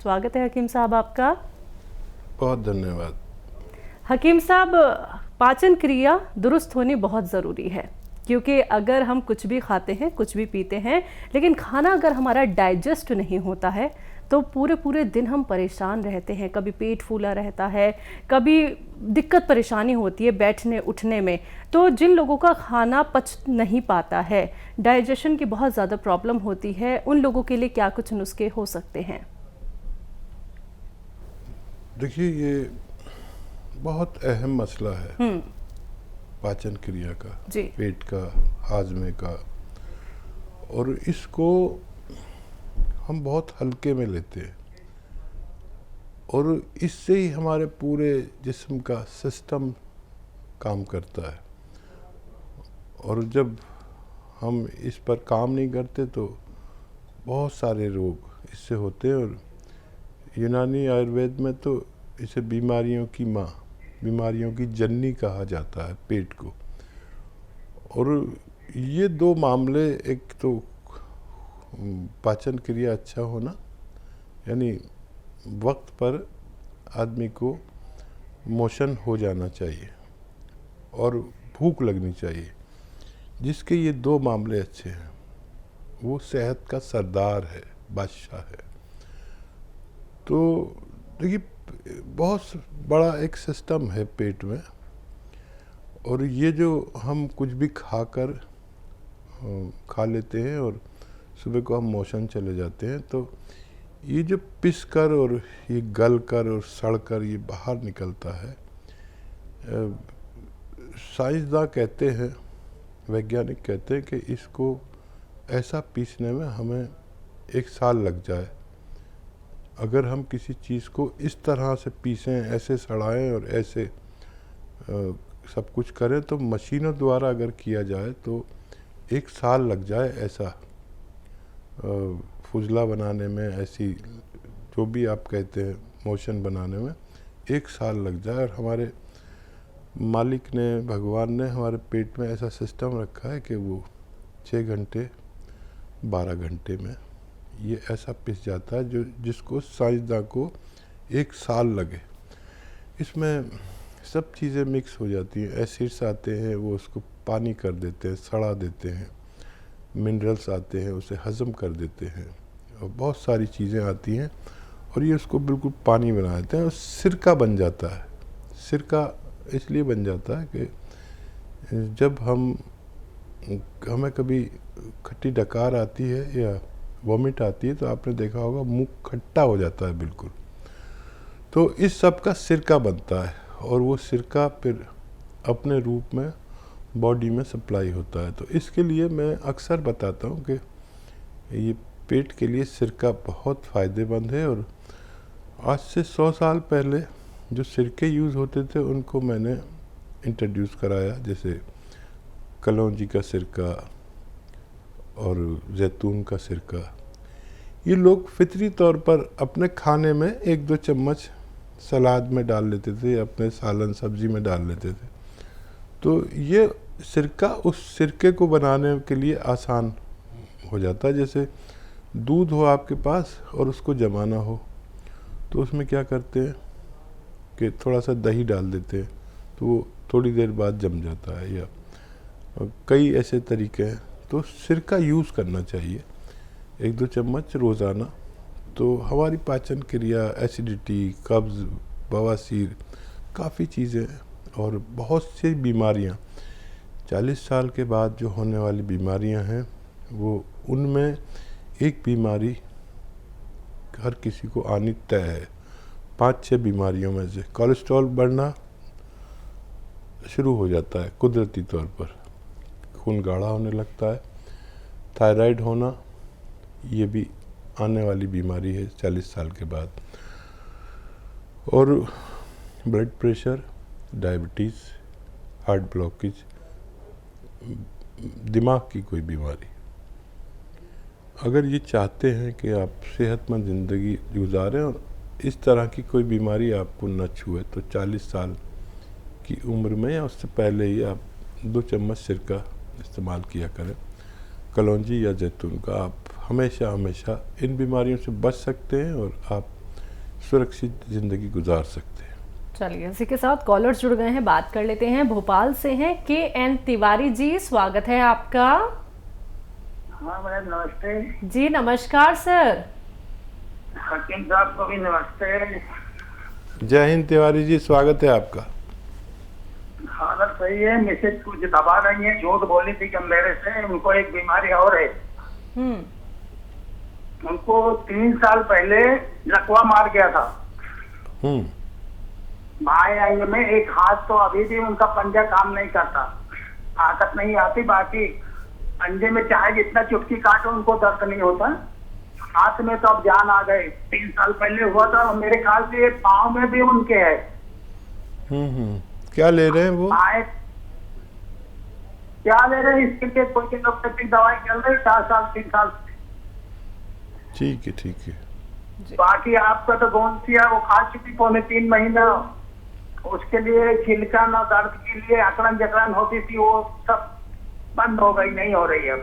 स्वागत है हकीम साहब आपका। बहुत धन्यवाद। हकीम साहब, पाचन क्रिया दुरुस्त होनी बहुत ज़रूरी है, क्योंकि अगर हम कुछ भी खाते हैं, कुछ भी पीते हैं, लेकिन खाना अगर हमारा डाइजेस्ट नहीं होता है तो पूरे पूरे दिन हम परेशान रहते हैं। कभी पेट फूला रहता है, कभी दिक्कत परेशानी होती है बैठने उठने में। तो जिन लोगों का खाना पच नहीं पाता है, डाइजेशन की बहुत ज़्यादा प्रॉब्लम होती है, उन लोगों के लिए क्या कुछ नुस्खे हो सकते हैं? देखिए, ये बहुत अहम मसला है पाचन क्रिया का, जी। पेट का, हाजमे का, और इसको हम बहुत हल्के में लेते हैं और इससे ही हमारे पूरे जिस्म का सिस्टम काम करता है। और जब हम इस पर काम नहीं करते तो बहुत सारे रोग इससे होते हैं। और यूनानी आयुर्वेद में तो इसे बीमारियों की माँ, बीमारियों की जननी कहा जाता है पेट को। और ये दो मामले, एक तो पाचन क्रिया अच्छा होना, यानी वक्त पर आदमी को मोशन हो जाना चाहिए और भूख लगनी चाहिए। जिसके ये दो मामले अच्छे हैं वो सेहत का सरदार है, बादशाह है। तो देखिए, बहुत बड़ा एक सिस्टम है पेट में, और ये जो हम कुछ भी खा लेते हैं और सुबह को हम मोशन चले जाते हैं, तो ये जो पिस कर और ये गल कर और सड़ कर ये बाहर निकलता है, साइंसदान कहते हैं, वैज्ञानिक कहते हैं कि इसको ऐसा पीसने में हमें 1 साल लग जाए। अगर हम किसी चीज़ को इस तरह से पीसें, ऐसे सड़ाएं और ऐसे सब कुछ करें, तो मशीनों द्वारा अगर किया जाए तो 1 साल लग जाए ऐसा फुजला बनाने में, ऐसी जो भी आप कहते हैं मोशन बनाने में 1 साल लग जाए। और हमारे मालिक ने, भगवान ने हमारे पेट में ऐसा सिस्टम रखा है कि वो 6 घंटे 12 घंटे में ये ऐसा पिस जाता है जो जिसको साइंसदान को 1 साल लगे। इसमें सब चीज़ें मिक्स हो जाती हैं, एसिड्स आते हैं, वो उसको पानी कर देते हैं, सड़ा देते हैं, मिनरल्स आते हैं, उसे हज़म कर देते हैं, और बहुत सारी चीज़ें आती हैं और ये उसको बिल्कुल पानी बना देते हैं और सिरका बन जाता है। सिरका इसलिए बन जाता है कि जब हमें कभी खट्टी डकार आती है या वॉमिट आती है तो आपने देखा होगा मुंह खट्टा हो जाता है बिल्कुल। तो इस सब का सिरका बनता है और वो सिरका फिर अपने रूप में बॉडी में सप्लाई होता है। तो इसके लिए मैं अक्सर बताता हूँ कि ये पेट के लिए सिरका बहुत फ़ायदेमंद है। और आज से 100 साल पहले जो सिरके यूज़ होते थे उनको मैंने इंट्रोड्यूस कराया, जैसे कलौंजी का सिरका और जैतून का सिरका। ये लोग फितरी तौर पर अपने खाने में 1-2 चम्मच सलाद में डाल लेते थे, अपने सालन सब्जी में डाल लेते थे। तो ये सिरका उस सिरके को बनाने के लिए आसान हो जाता है। जैसे दूध हो आपके पास और उसको जमाना हो, तो उसमें क्या करते हैं कि थोड़ा सा दही डाल देते हैं, तो वो थोड़ी देर बाद जम जाता है। या कई ऐसे तरीके हैं। तो सिरका यूज़ करना चाहिए 1-2 चम्मच रोज़ाना। तो हमारी पाचन क्रिया, एसिडिटी, कब्ज़, बवासीर, काफ़ी चीज़ें और बहुत सी बीमारियां 40 साल के बाद जो होने वाली बीमारियां हैं, वो उनमें एक बीमारी हर किसी को आनी तय है। 5-6 बीमारियों में से कोलेस्ट्रॉल बढ़ना शुरू हो जाता है कुदरती तौर पर, खून गाढ़ा होने लगता है। थायराइड होना, ये भी आने वाली बीमारी है 40 साल के बाद। और blood pressure, diabetes, heart blockage, दिमाग की कोई बीमारी। अगर ये चाहते हैं कि आप सेहतमंद ज़िंदगी गुजारें और इस तरह की कोई बीमारी आपको न छुए, तो 40 साल की उम्र में या उससे पहले ही आप 2 चम्मच सिरका इस्तेमाल किया करें, कलौंजी या जैतून का। आप हमेशा इन बीमारियों से बच सकते हैं और आप सुरक्षित ज़िंदगी गुजार सकते हैं। चलिए, इसी के साथ कॉलर्स जुड़ गए हैं, बात कर लेते हैं। भोपाल से हैं KN तिवारी जी, स्वागत है आपका। हाँ मैडम, नमस्ते। जी नमस्कार सर। हकीम साहब को भी नमस्ते। जय हिंद तिवारी जी, स्वागत है आपका। हालत सही है, मिसेज कुछ दबा रही है, झूठ बोली थी कि मेरे से उनको एक बीमारी और है। उनको 3 साल पहले लकवा मार गया था बाएं अंग में। एक हाथ तो अभी भी उनका पंजा काम नहीं करता, ताकत नहीं आती। बाकी पंजे में चाहे जितना चुटकी काटो उनको दर्द नहीं होता। हाथ में तो अब जान आ गए। 3 साल पहले हुआ था, मेरे ख्याल से पाँव में भी उनके है। क्या ले रहे हैं वो? क्या ले रहे हैं, इसके लिए कोई एलोपैथिक दवाई चल रही 4 साल 3 साल। ठीक है, ठीक है। बाकी आपका तो गोंसिया वो खा चुकी 2.5 महीना। उसके लिए छिलकन और दर्द के लिए अकड़न जकड़न होती थी, वो सब बंद हो गई, नहीं हो रही अब।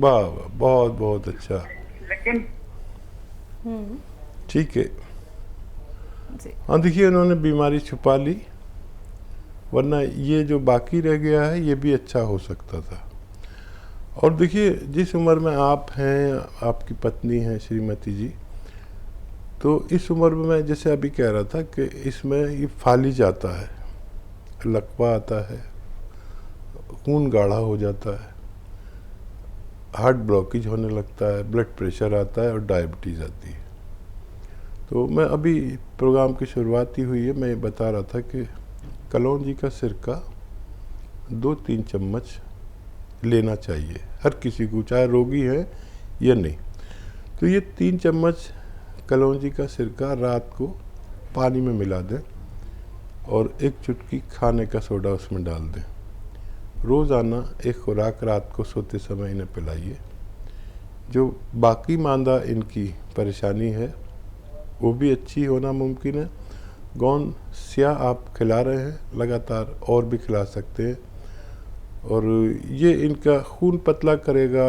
वाह वाह, बहुत बहुत अच्छा। लेकिन ठीक है। हाँ देखिए, उन्होंने बीमारी छुपा ली, वरना ये जो बाकी रह गया है ये भी अच्छा हो सकता था। और देखिए, जिस उम्र में आप हैं, आपकी पत्नी हैं श्रीमती जी, तो इस उम्र में मैं जैसे अभी कह रहा था कि इसमें ये फालिज आता है, लकवा आता है, खून गाढ़ा हो जाता है, हार्ट ब्लॉकेज होने लगता है, ब्लड प्रेशर आता है और डायबिटीज़ आती है। तो मैं अभी प्रोग्राम की शुरुआत ही हुई है, मैं ये बता रहा था कि कलौंजी का सिरका 2-3 चम्मच लेना चाहिए हर किसी को, चाहे रोगी है या नहीं। तो ये 3 चम्मच कलौंजी का सिरका रात को पानी में मिला दें और 1 चुटकी खाने का सोडा उसमें डाल दें। रोज़ाना एक खुराक रात को सोते समय इन्हें पिलाइए। जो बाकी मांदा इनकी परेशानी है वो भी अच्छी होना मुमकिन है। गौन स्या आप खिला रहे हैं लगातार, और भी खिला सकते हैं, और ये इनका खून पतला करेगा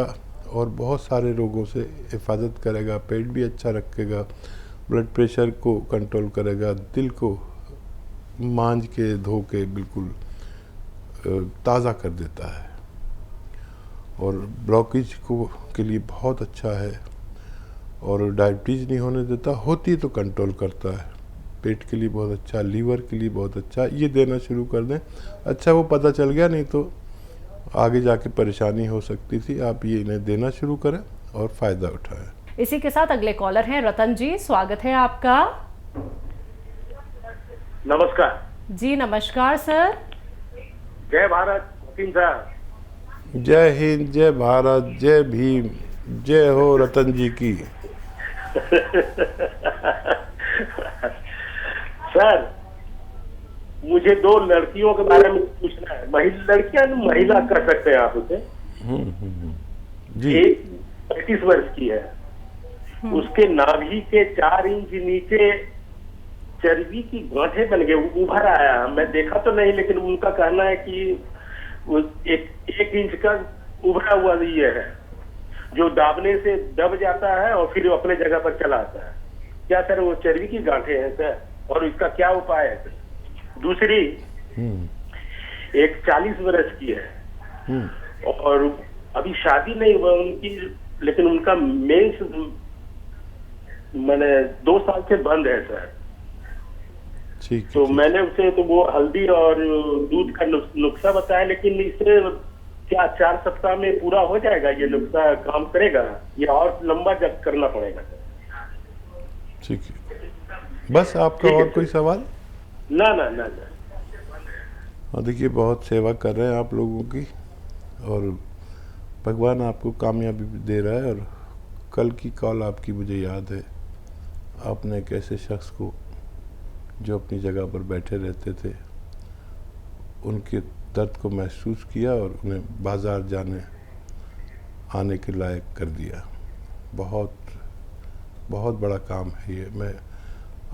और बहुत सारे रोगों से हिफाजत करेगा, पेट भी अच्छा रखेगा, ब्लड प्रेशर को कंट्रोल करेगा, दिल को मांझ के धो के बिल्कुल ताज़ा कर देता है, और ब्लॉकेज को के लिए बहुत अच्छा है, और डायबिटीज़ नहीं होने देता, होती तो कंट्रोल करता है, पेट के लिए बहुत अच्छा, लीवर के लिए बहुत अच्छा। ये देना शुरू कर दें। अच्छा वो पता चल गया, नहीं तो आगे जाके परेशानी हो सकती थी। आप ये इन्हें देना शुरू करें और फ़ायदा उठाएं। इसी के साथ अगले कॉलर हैं रतन जी, स्वागत है आपका। नमस्कार जी नमस्कार सर। जय भारत हकीम साहब। जय हिंद, जय भारत, जय भीम, जय हो रतन जी की। सर, मुझे 2 लड़कियों के बारे में पूछना है। लड़कियां महिला कर सकते हैं आप उसे। जी। एक 25 वर्ष की है, उसके नाभि के 4 इंच नीचे चर्बी की गांठें बन गए, उभर आया। मैं देखा तो नहीं, लेकिन उनका कहना है कि वो 1 इंच का उभरा हुआ ये है, जो दाबने से दब जाता है और फिर अपने जगह पर चला आता है। क्या सर वो चर्बी की गांठें हैं सर, और इसका क्या उपाय है सर? दूसरी, एक 40 वर्ष की है और अभी शादी नहीं हुआ उनकी, लेकिन उनका मेंस मैंने 2 साल से बंद है सर। ठीक। तो मैंने उसे तो वो हल्दी और दूध का नुस्खा बताया, लेकिन इसे क्या 4 सप्ताह में पूरा हो जाएगा? ये नुस्खा काम करेगा या और लंबा जब करना पड़ेगा? ठीक है, बस आपका और कोई सवाल? ना ना ना ना। हाँ देखिए, बहुत सेवा कर रहे हैं आप लोगों की, और भगवान आपको कामयाबी दे रहा है। और कल की कॉल आपकी मुझे याद है, आपने एक ऐसे शख्स को जो अपनी जगह पर बैठे रहते थे, उनके दर्द को महसूस किया और उन्हें बाज़ार जाने आने के लायक कर दिया। बहुत बहुत बड़ा काम है ये। मैं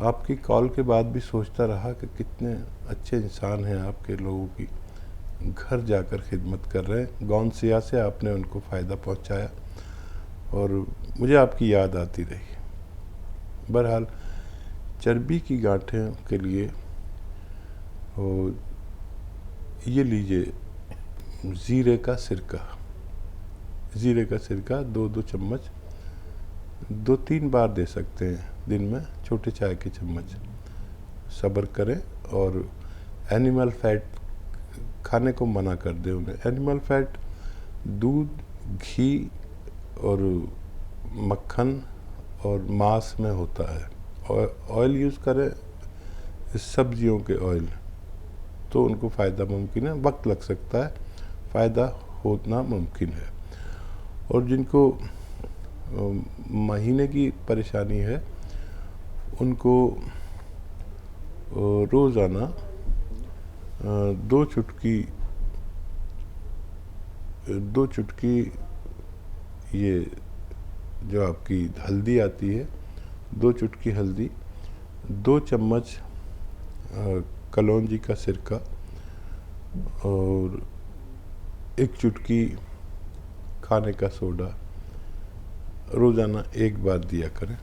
आपकी कॉल के बाद भी सोचता रहा कि कितने अच्छे इंसान हैं आपके, लोगों की घर जाकर खिदमत कर रहे हैं। गौनसिया से आपने उनको फ़ायदा पहुंचाया और मुझे आपकी याद आती रही। बहरहाल चर्बी की गांठें के लिए और ये लीजिए ज़ीरे का सिरका। ज़ीरे का सिरका 2-2 चम्मच 2-3 बार दे सकते हैं दिन में, छोटे चाय के चम्मच। सब्र करें और एनिमल फैट खाने को मना कर दें उन्हें। एनिमल फैट दूध, घी और मक्खन और मांस में होता है। और ऑयल यूज़ करें सब्जियों के ऑयल, तो उनको फ़ायदा मुमकिन है। वक्त लग सकता है, फ़ायदा होना मुमकिन है। और जिनको महीने की परेशानी है उनको रोज़ाना 2 चुटकी ये जो आपकी हल्दी आती है, 2 चुटकी हल्दी, 2 चम्मच कलौंजी का सिरका और 1 चुटकी खाने का सोडा रोज़ाना 1 बार दिया करें।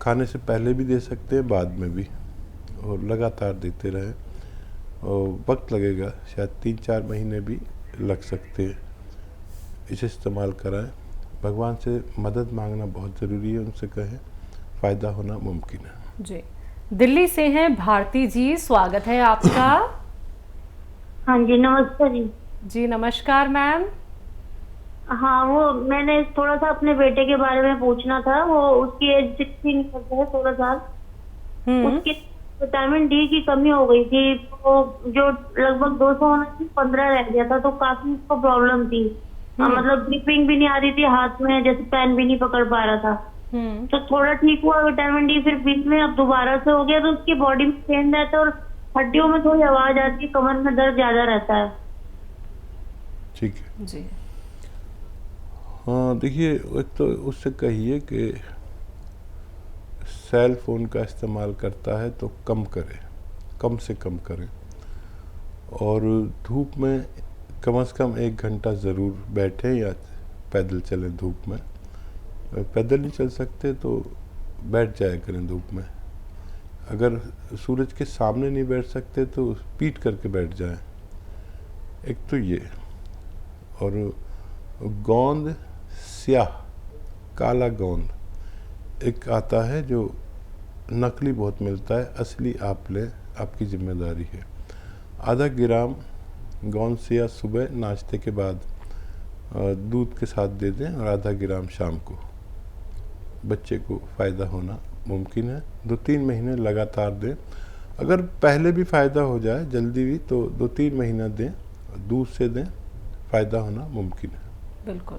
खाने से पहले भी दे सकते हैं, बाद में भी, और लगातार देते रहें। और वक्त लगेगा, शायद 3-4 महीने भी लग सकते हैं। इसे इस्तेमाल कराएं। भगवान से मदद मांगना बहुत ज़रूरी है, उनसे कहें, फ़ायदा होना मुमकिन है। जी, दिल्ली से हैं भारती जी, स्वागत है आपका। हाँ जी, नमस्ते जी। जी नमस्कार मैम। हाँ, वो मैंने थोड़ा सा अपने बेटे के बारे में पूछना था। वो उसकी एज 16 है, 16 साल। उसके विटामिन डी की कमी हो गई थी, तो जो लगभग 200 होना थी 15 रह गया था, तो काफी उसको प्रॉब्लम थी। मतलब ग्रिपिंग भी नहीं आ रही थी हाथ में, जैसे पेन भी नहीं पकड़ पा रहा था। तो थोड़ा ठीक हुआ विटामिन डी, फिर बीच में अब दोबारा से हो गया। तो उसकी बॉडी में पेन रहता है और हड्डियों में थोड़ी आवाज आती है, कमर में दर्द ज्यादा रहता है। ठीक है जी। हाँ, देखिए, एक तो उससे कहिए कि सेल फ़ोन का इस्तेमाल करता है तो कम करें, कम से कम करें। और धूप में कम से कम 1 घंटा ज़रूर बैठें या पैदल चलें धूप में। पैदल नहीं चल सकते तो बैठ जाया करें धूप में। अगर सूरज के सामने नहीं बैठ सकते तो पीट करके बैठ जाएं। एक तो ये, और गोंद स्याह, काला गोंद एक आता है जो नकली बहुत मिलता है, असली आप लें, आपकी जिम्मेदारी है। आधा ग्राम गोंद स्याह सुबह नाश्ते के बाद दूध के साथ दे दें और आधा ग्राम शाम को। बच्चे को फ़ायदा होना मुमकिन है। 2-3 महीने लगातार दें। अगर पहले भी फ़ायदा हो जाए जल्दी भी, तो 2-3 महीना दें, दूध से दें, फ़ायदा होना मुमकिन है। बिल्कुल।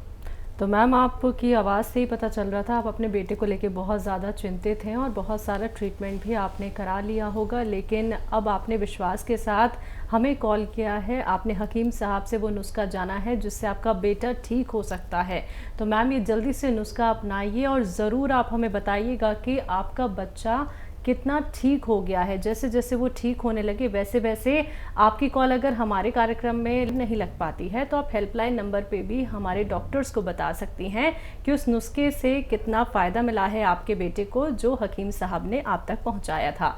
तो मैम, आपकी आवाज़ से ही पता चल रहा था आप अपने बेटे को लेके बहुत ज़्यादा चिंतित हैं और बहुत सारा ट्रीटमेंट भी आपने करा लिया होगा, लेकिन अब आपने विश्वास के साथ हमें कॉल किया है। आपने हकीम साहब से वो नुस्खा जाना है जिससे आपका बेटा ठीक हो सकता है। तो मैम, ये जल्दी से नुस्खा अपनाइए और ज़रूर आप हमें बताइएगा कि आपका बच्चा कितना ठीक हो गया है। जैसे जैसे वो ठीक होने लगे वैसे वैसे आपकी कॉल अगर हमारे कार्यक्रम में नहीं लग पाती है तो आप हेल्पलाइन नंबर पे भी हमारे डॉक्टर्स को बता सकती हैं कि उस नुस्खे से कितना फ़ायदा मिला है आपके बेटे को, जो हकीम साहब ने आप तक पहुंचाया था।